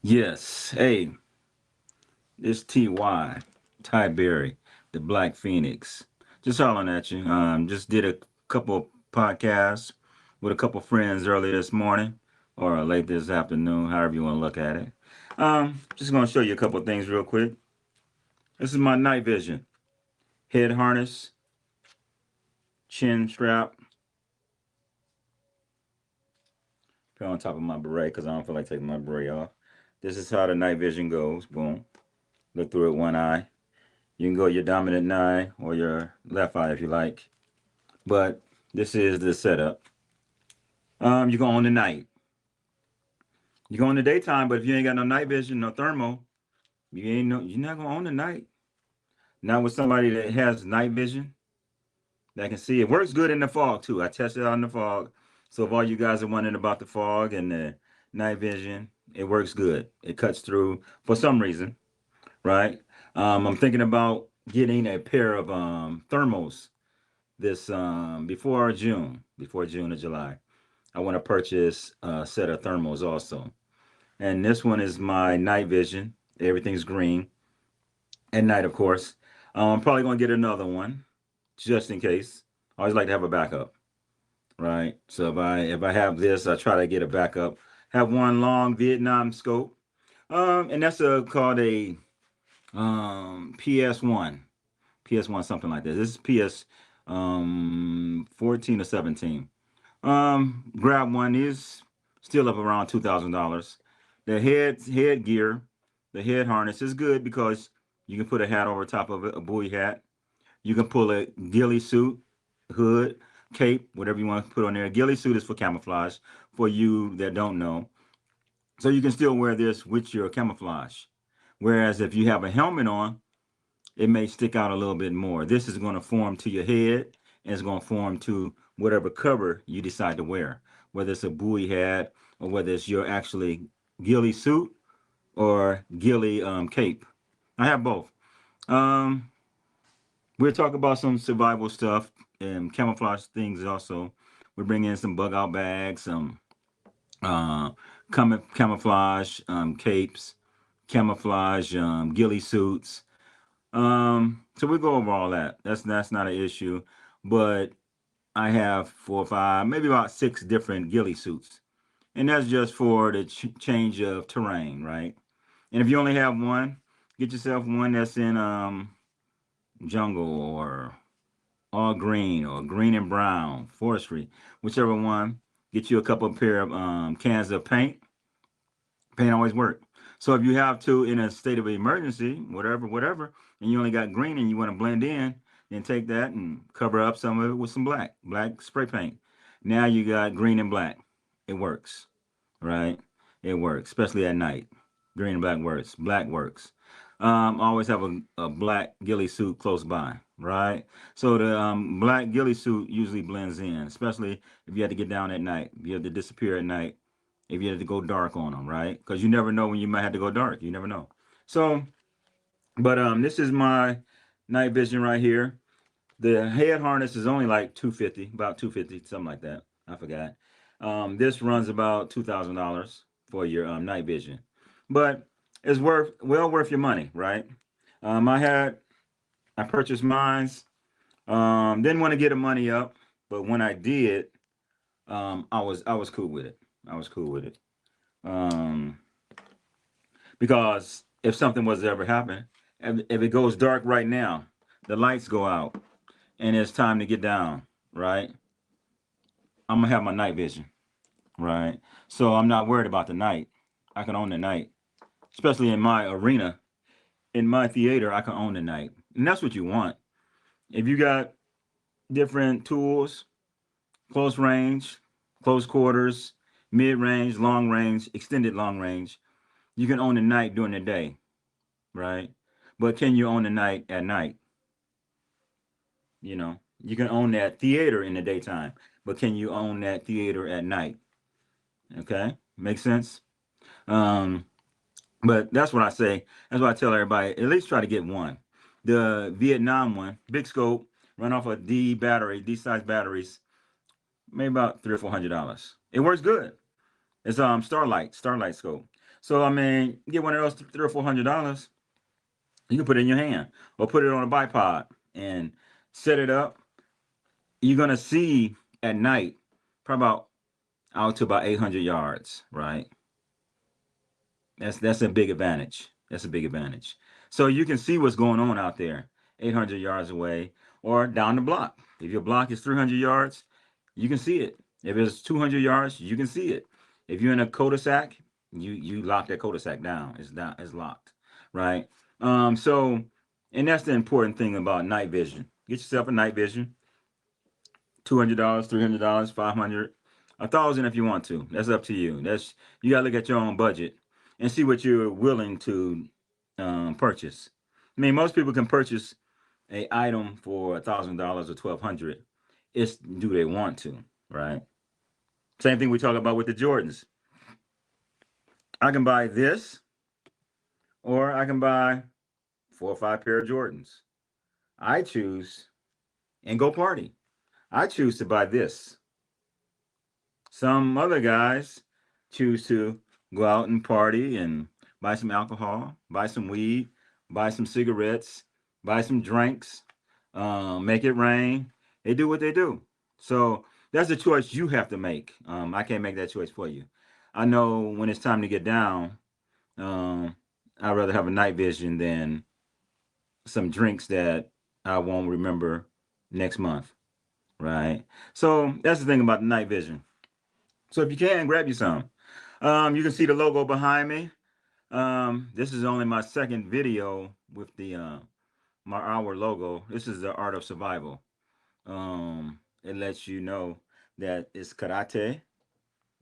Yes. Hey, it's Ty Berry, the Black Phoenix. Just hollering at you. Just did a couple podcasts with a couple friends earlier this morning or late this afternoon, however you want to look at it. Just gonna show you a couple things real quick. This is my night vision. Head harness, chin strap, put on top of my beret because I don't feel like taking my beret off. This is how the night vision goes. Boom. Look through it one eye. You can go your dominant eye or your left eye if you like. But this is the setup. You go on the night. You go in the daytime, but if you ain't got no night vision, no thermal, you're not gonna own the night. Not with somebody that has night vision that can see. It works good in the fog too. I tested it out in the fog. So if all you guys are wondering about the fog and the night vision, it works good. It cuts through for some reason, right? I'm thinking about getting a pair of thermals this before June or July. I want to purchase a set of thermals also. And this one is my night vision. Everything's green at night, of course. I'm probably gonna get another one just in case. I always like to have a backup, right? So if I have this, I try to get a backup. Have one long Vietnam scope, and that's called a PS1, PS1 something like this. This is PS 14 or 17. Grab one is still up around $2,000. The head gear, the head harness is good because you can put a hat over top of it, a buoy hat. You can pull a ghillie suit, hood, cape, whatever you want to put on there. Ghillie suit is for camouflage. For you that don't know, so you can still wear this with your camouflage. Whereas if you have a helmet on, it may stick out a little bit more. This is going to form to your head and it's going to form to whatever cover you decide to wear, whether it's a buoy hat or whether it's your actually ghillie suit or ghillie cape. I have both. Um, we'll talk about some survival stuff and camouflage things also. We bring in some bug out bags, some uh, camouflage capes, camouflage ghillie suits. So we go over all that. That's not an issue, but I have four or five, maybe about six different ghillie suits, and that's just for the change of terrain, right? And if you only have one, get yourself one that's in jungle or all green or green and brown forestry, whichever one. Get you a couple of pair of cans of paint. Paint always work. So if you have to in a state of emergency, whatever, and you only got green and you want to blend in, then take that and cover up some of it with some black spray paint. Now you got green and black. It works, right? It works, especially at night. Green and black works. Black works. Always have a black ghillie suit close by, right? So the black ghillie suit usually blends in, especially if you had to get down at night. If you have to disappear at night, if you had to go dark on them, right? Because you never know when you might have to go dark. You never know. So, but this is my night vision right here. The head harness is only like 250, about 250, something like that. I forgot. This runs about $2,000 for your night vision, but it's well worth your money, right? I had I purchased mines. Didn't want to get the money up, but when I did, I was cool with it. I was cool with it. Um, because if something was to ever happen, if it goes dark right now, the lights go out, and it's time to get down, right? I'm gonna have my night vision, right? So I'm not worried about the night. I can own the night, especially in my arena, in my theater. I can own the night, and that's what you want. If you got different tools, close range, close quarters, mid range, long range, extended long range, you can own the night during the day, right? But can you own the night at night? You can own that theater in the daytime, but can you own that theater at night? Okay, makes sense. Um, but that's what I say. That's what I tell everybody. At least try to get one. The Vietnam one, big scope, run off a D size batteries, maybe about $300 or $400. It works good. It's Starlight scope. So I mean, get one of those $300 or $400. You can put it in your hand or put it on a bipod and set it up. You're gonna see at night, probably about out to about 800 yards, right? That's a big advantage. That's a big advantage. So you can see what's going on out there, 800 yards away or down the block. If your block is 300 yards, you can see it. If it's 200 yards, you can see it. If you're in a cul-de-sac, you lock that cul-de-sac down. It's down. It's locked, right? So, and that's the important thing about night vision. Get yourself a night vision. $200, $300, 500, 1,000 if you want to. That's up to you. That's you gotta look at your own budget and see what you're willing to purchase. I mean, most people can purchase a item for $1,000 or 1,200. It's do they want to, right? Same thing we talk about with the Jordans. I can buy this, or I can buy 4 or 5 pair of Jordans. I choose and go party. I choose to buy this. Some other guys choose to go out and party and buy some alcohol, buy some weed, buy some cigarettes, buy some drinks, make it rain. They do what they do. So that's a choice you have to make. I can't make that choice for you. I know when it's time to get down, um, I'd rather have a night vision than some drinks that I won't remember next month, right? So that's the thing about the night vision. So if you can, grab you some. You can see the logo behind me. This is only my second video with the our logo. This is the Art of Survival. It lets you know that it's karate.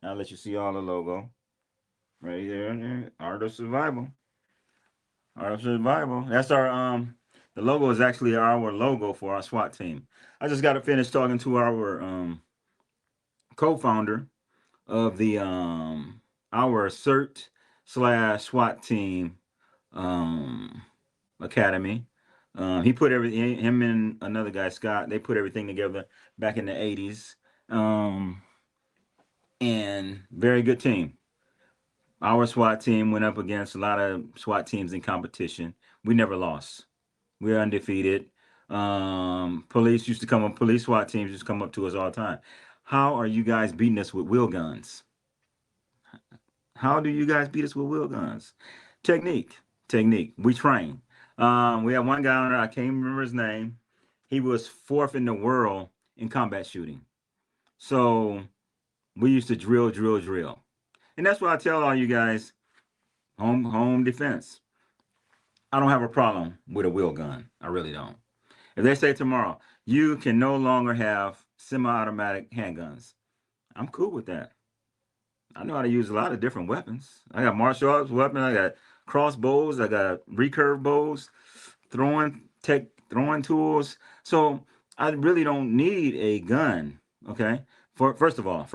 I'll let you see all the logo right there. Art of Survival. Art of Survival. That's our the logo is actually our logo for our SWAT team. I just got to finish talking to our co-founder of the our CERT slash SWAT team um academy. He put everything him and another guy, Scott, they put everything together back in the 80s. Um and very good team. Our SWAT team went up against a lot of SWAT teams in competition. We never lost. We're undefeated. Police used to come up, police SWAT teams used to come up to us all the time. How are you guys beating us with wheel guns? How do you guys beat us with wheel guns? Technique, technique. We train. We have one guy on there. I can't remember his name. He was fourth in the world in combat shooting. So we used to drill, drill, drill, and that's why I tell all you guys: home defense. I don't have a problem with a wheel gun. I really don't. If they say tomorrow you can no longer have semi-automatic handguns, I'm cool with that. I know how to use a lot of different weapons. I got martial arts weapons. I got crossbows. I got recurve bows, throwing tools. So I really don't need a gun. Okay. For first of all.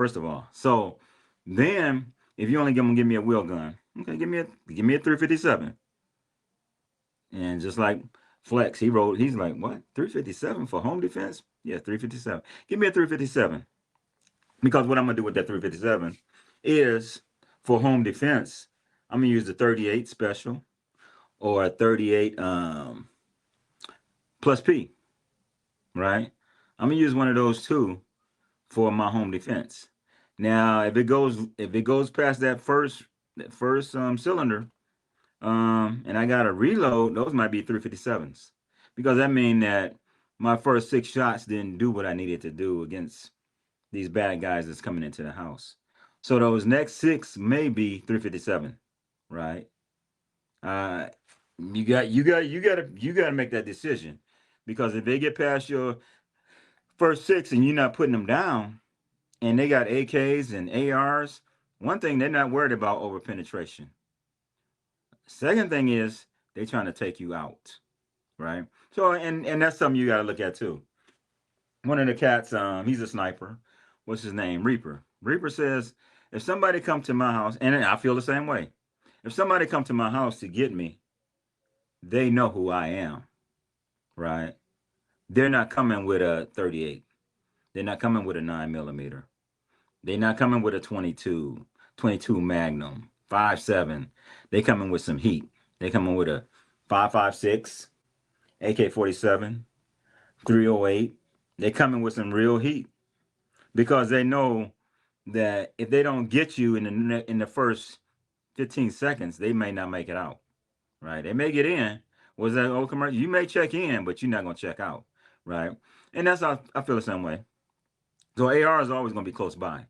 So then, if you only gonna give me a wheel gun, okay, give me a 357. And just like Flex, he's like, what? 357 for home defense? Yeah, 357. Give me a 357. Because what I'm gonna do with that 357 is for home defense, I'm gonna use the 38 special or a 38 plus P, right? I'm gonna use one of those two for my home defense. Now, if it goes past that first cylinder, and I got to reload, those might be 357s, because that mean that my first 6 shots didn't do what I needed to do against these bad guys that's coming into the house. So those next 6 may be 357, right? Uh, you got to make that decision, because if they get past your first 6 and you're not putting them down, and they got AKs and ARs, one thing they're not worried about over penetration. Second thing is they trying to take you out, right? So and that's something you got to look at too. One of the cats, he's a sniper. What's his name? Reaper. Reaper says, if somebody come to my house, and I feel the same way. If somebody come to my house to get me, they know who I am, right? They're not coming with a 38. They're not coming with a 9 millimeter. They're not coming with a 22 Magnum, 5.7. They coming with some heat. They coming with a 5.56, AK-47, 308. They coming with some real heat because they know that if they don't get you in the first 15 seconds, they may not make it out. Right? They may get in. Was that old commercial? You may check in, but you're not gonna check out. Right? And that's how I feel the same way. So AR is always gonna be close by.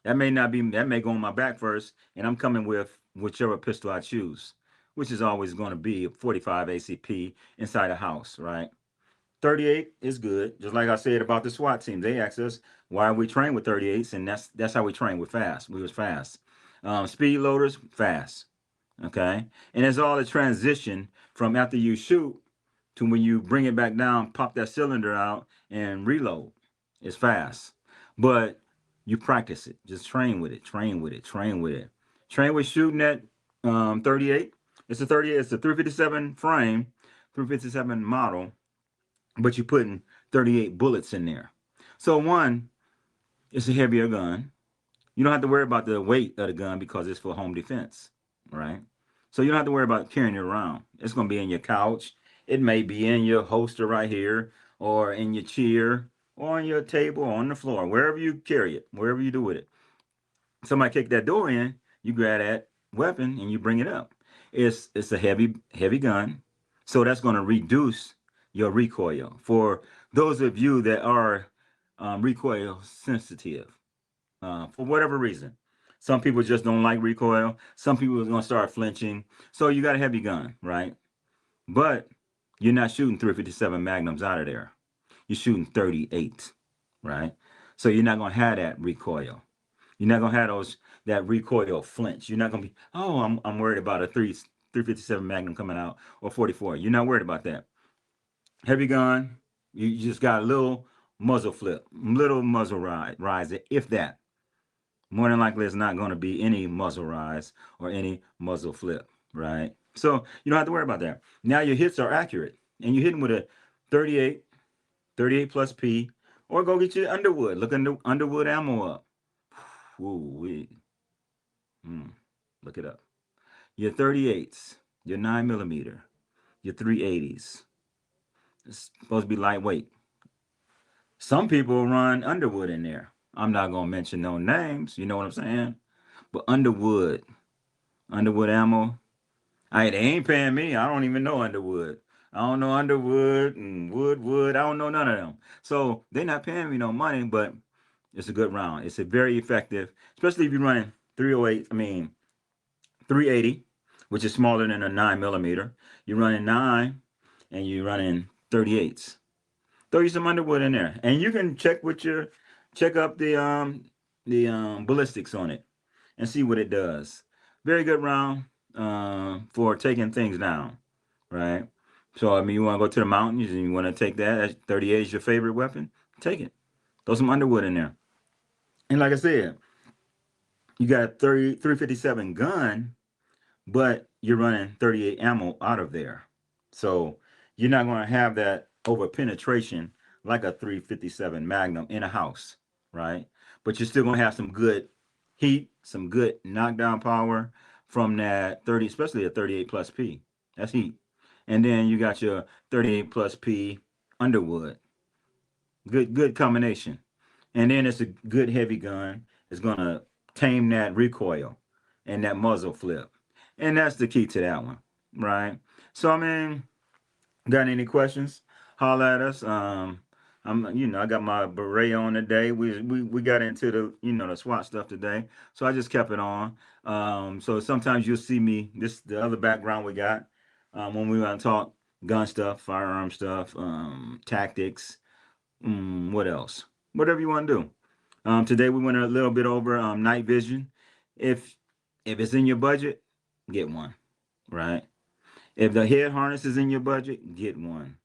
That may not be, that may go on my back first, and I'm coming with whichever pistol I choose, which is always going to be a 45 ACP inside a house, right? 38 is good. Just like I said about the SWAT team, they asked us why we train with 38s, and that's how we train with fast. We was fast. Speed loaders, fast. Okay, and it's all a transition from after you shoot to when you bring it back down, pop that cylinder out, and reload. It's fast, but you practice it. Just train with it. Train with it. Train with it. Train with shooting at 38. It's a 38. It's a 357 frame, 357 model, but you're putting 38 bullets in there. So one, it's a heavier gun. You don't have to worry about the weight of the gun because it's for home defense, right? So you don't have to worry about carrying it around. It's going to be in your couch. It may be in your holster right here, or in your chair, or on your table, or on the floor, wherever you carry it, wherever you do with it. Somebody kick that door in, you grab that weapon and you bring it up. It's a heavy gun, so that's going to reduce your recoil. For those of you that are recoil sensitive, for whatever reason. Some people just don't like recoil. Some people are gonna start flinching. So you got a heavy gun, right? But you're not shooting 357 magnums out of there. You're shooting 38, right? So you're not gonna have that recoil. You're not gonna have that recoil flinch. You're not gonna be, oh, I'm worried about a 357 magnum coming out or 44. You're not worried about that. Heavy gun, you just got a little muzzle flip, little muzzle rise, if that. More than likely it's not going to be any muzzle rise or any muzzle flip, right? So you don't have to worry about that. Now your hits are accurate, and you're hitting with a 38, 38 plus P, or go get your Underwood. Look Underwood ammo up. Ooh, look it up. Your 38s, your 9mm, your 380s. It's supposed to be lightweight. Some people run Underwood in there. I'm not going to mention no names. You know what I'm saying? But Underwood ammo. They ain't paying me. I don't even know Underwood. I don't know Underwood and Wood. I don't know none of them. So they're not paying me no money, but it's a good round. It's a very effective, especially if you're running 380, which is smaller than a 9mm. You're running 9 and you're running 38s. Throw you some Underwood in there. And you can check up the ballistics on it and see what it does. Very good round for taking things down, right? So I mean, you want to go to the mountains and you want to take that. 38 is your favorite weapon. Take it. Throw some Underwood in there. And like I said, you got a 357 gun, but you're running 38 ammo out of there. So you're not going to have that over penetration like a 357 Magnum in a house, right? But you're still going to have some good heat, some good knockdown power from that 30, especially a 38 plus P. That's heat. And then you got your 38 plus P Underwood. Good combination. And then it's a good heavy gun. It's going to tame that recoil and that muzzle flip. And that's the key to that one, right? So I mean, got any questions? Holler at us. I got my beret on today. We got into the SWAT stuff today, so I just kept it on. So sometimes you'll see me. The other background we got when we want to talk gun stuff, firearm stuff, tactics. What else? Whatever you want to do. Today we went a little bit over night vision. If it's in your budget, get one, right? If the head harness is in your budget, get one.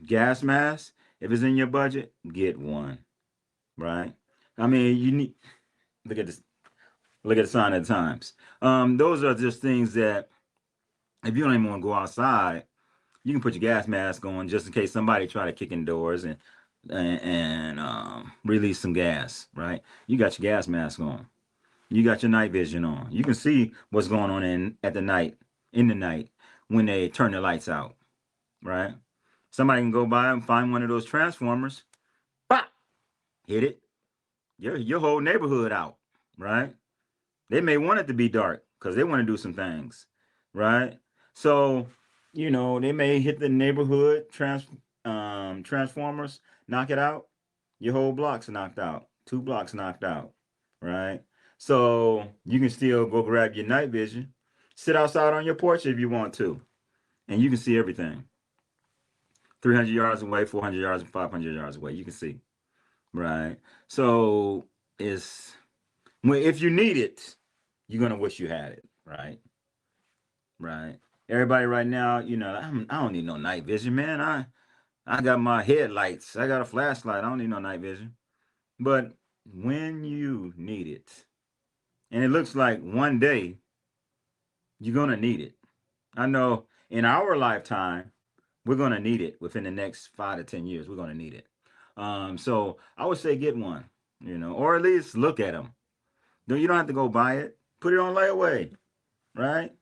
Gas mask, if it's in your budget, get one, right? I mean, you need look at this. Look at the sign of the times. Those are just things that if you don't even want to go outside, you can put your gas mask on just in case somebody try to kick in doors and release some gas, right? You got your gas mask on. You got your night vision on. You can see what's going on in the night when they turn the lights out, right? Somebody can go by and find one of those transformers, pop, hit it, your whole neighborhood out, right? They may want it to be dark because they want to do some things, right? So, they may hit the neighborhood transformers, knock it out. Your whole block's knocked out. 2 blocks knocked out, right? So you can still go grab your night vision, sit outside on your porch if you want to, and you can see everything. 300 yards away, 400 yards, 500 yards away, you can see, right? So it's if you need it, you're gonna wish you had it, right? Right. Everybody right now, I don't need no night vision, man. I got my headlights. I got a flashlight. I don't need no night vision. But when you need it, and it looks like one day you're gonna need it. I know in our lifetime we're gonna need it within the next 5 to 10 years. We're gonna need it. So I would say get one, or at least look at them. You don't have to go buy it. Put it on layaway, right?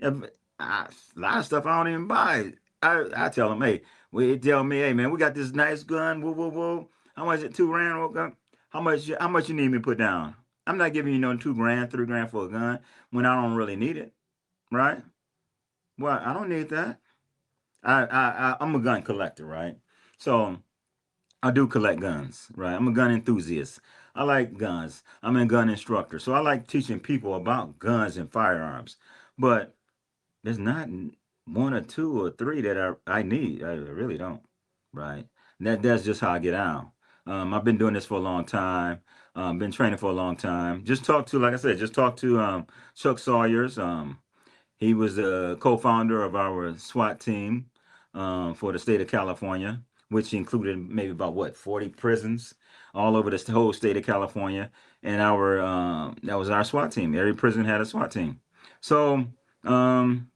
If, a lot of stuff I don't even buy. I tell them, hey, they tell me, hey man, we got this nice gun. Whoa, whoa, whoa. How much is it? 2 grand? What gun? How much you need me to put down? I'm not giving you no 2 grand, 3 grand for a gun when I don't really need it, right? Well, I don't need that. I'm a gun collector, right? So I do collect guns, right? I'm a gun enthusiast. I like guns. I'm a gun instructor, so I like teaching people about guns and firearms. But there's not one or two or three that I need. I really don't. Right. That's just how I get out. I've been doing this for a long time. Been training for a long time. Just talk to, like I said, just talk to Chuck Sawyers. He was the co-founder of our SWAT team for the state of California, which included maybe about what 40 prisons all over the whole state of California. And our that was our SWAT team. Every prison had a SWAT team. So um,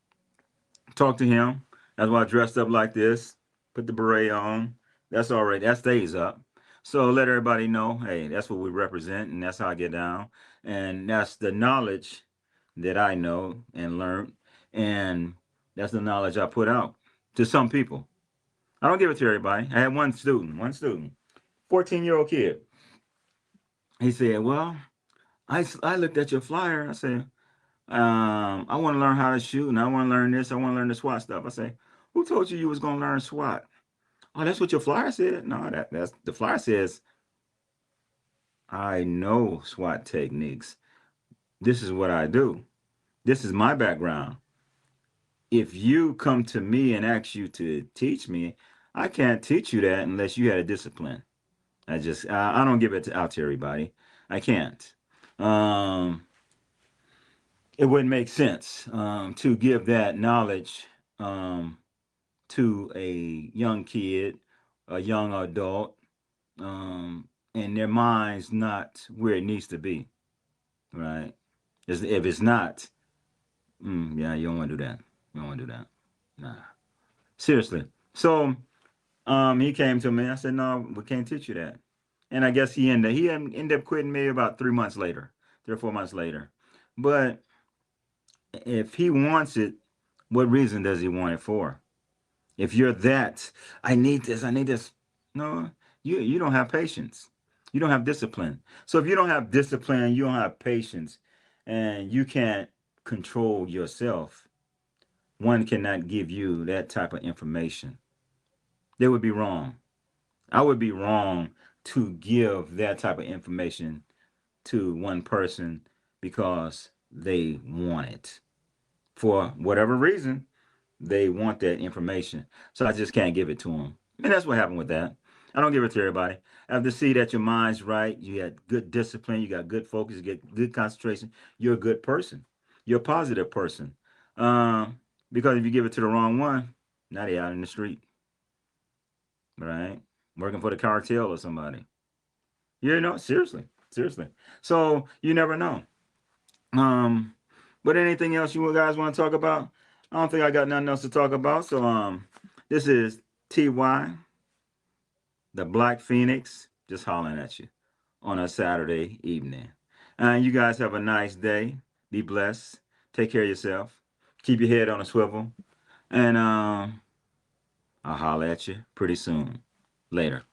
talk to him. That's why I dressed up like this, put the beret on. That's all right. That stays up. So let everybody know, hey, that's what we represent, and that's how I get down. And that's the knowledge that I know and learned, and that's the knowledge I put out to some people. I don't give it to everybody. I had one student, 14-year-old kid. He said, "Well, I looked at your flyer. I said, I want to learn how to shoot, and I want to learn this. I want to learn the SWAT stuff." I say, "Who told you was gonna learn SWAT?" "Oh, that's what your flyer said." "No, that's the flyer says I know SWAT techniques. This is what I do. This is my background. If you come to me and ask you to teach me, I can't teach you that unless you had a discipline. I don't give it out to everybody. I can't. Um, it wouldn't make sense to give that knowledge um, to a young kid, a young adult, and their mind's not where it needs to be, right? If it's not, yeah, you don't want to do that. You don't want to do that. Nah, seriously. So, he came to me. I said, "No, we can't teach you that." And I guess he ended up quitting maybe about 3 months later, 3 or 4 months later. But if he wants it, what reason does he want it for? If you're that, I need this. No, you don't have patience. You don't have discipline. So if you don't have discipline, you don't have patience, and you can't control yourself, one cannot give you that type of information. They would be wrong. I would be wrong to give that type of information to one person because they want it. For whatever reason, they want that information. So I just can't give it to them. And that's what happened with that. I don't give it to everybody. I have to see that your mind's right. You got good discipline. You got good focus. You get good concentration. You're a good person. You're a positive person. Because if you give it to the wrong one, now they out in the street, right? Working for the cartel or somebody. Seriously, seriously. So you never know. Um, but anything else you guys want to talk about? I don't think I got nothing else to talk about. So this is Ty, the Black Phoenix, just hollering at you on a Saturday evening. And you guys have a nice day. Be blessed. Take care of yourself. Keep your head on a swivel. And I'll holler at you pretty soon. Later.